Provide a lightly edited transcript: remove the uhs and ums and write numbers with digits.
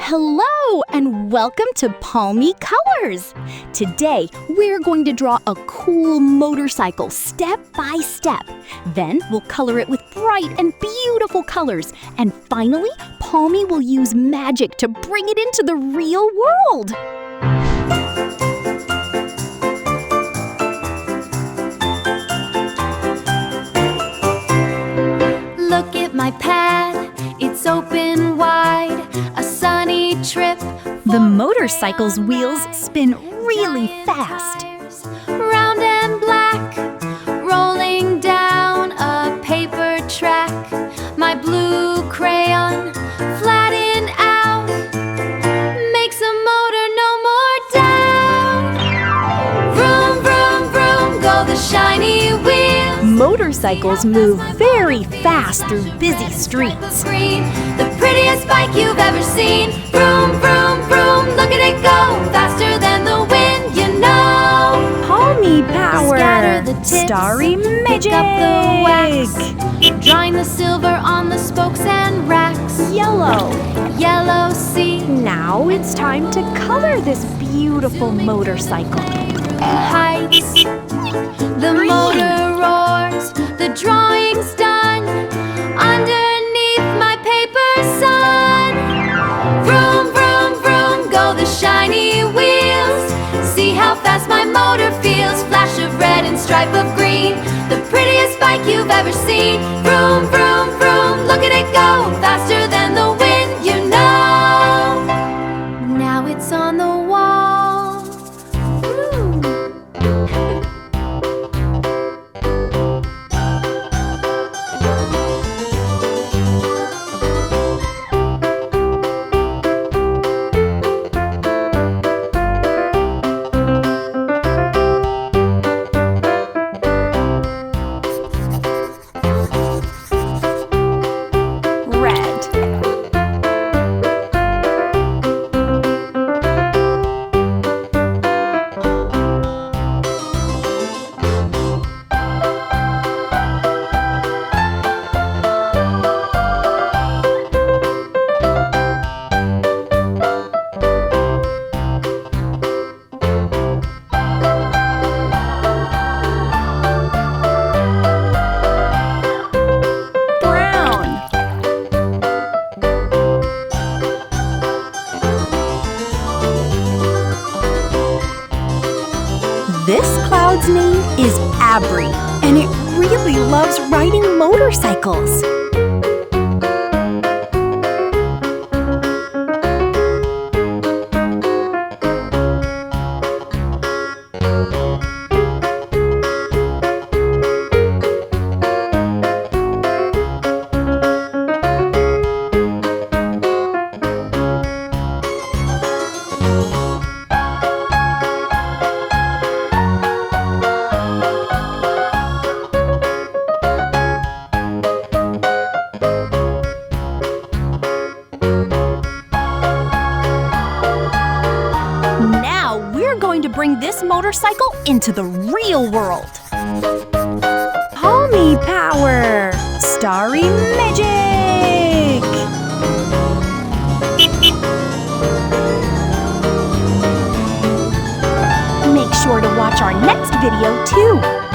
Hello and welcome to Palmie Colors. Today we're going to draw a cool motorcycle step by step. Then we'll color it with bright and beautiful colors. And finally, Palmie will use magic to bring it into the real world. Look at my pad, it's open wide, a sunny trip. The motorcycle's wheels spin really fast. Round and black, rolling down a paper track. My blue crayon, flattened out, makes a motor no more down. Vroom, vroom, vroom, go the shiny wheels. Motorcycles move very fast through busy streets. Green, the prettiest bike you've ever seen. Vroom, vroom, vroom, look at it go, faster than the wind, you know. Palmie power, Scatter the tips, starry magic. pick up the wax, drawing the silver on the spokes and racks. Yellow. Yellow sea, Now it's time to color this beautiful motorcycle. heights, the motor roars, the drawing's done, underneath my paper sun. Vroom, vroom, vroom, go the shiny wheels. See how fast my motor feels. Flash of red and stripe of green, the prettiest bike you've ever seen. Vroom, vroom, vroom, look at it go, faster than the wind, you know. Now it's on the wall. Woo. Red. Brown. This cloud's name is Abri, and it really loves riding motorcycles. Now we're going to bring this motorcycle into the real world. Palmie power, starry magic. Make sure to watch our next video too.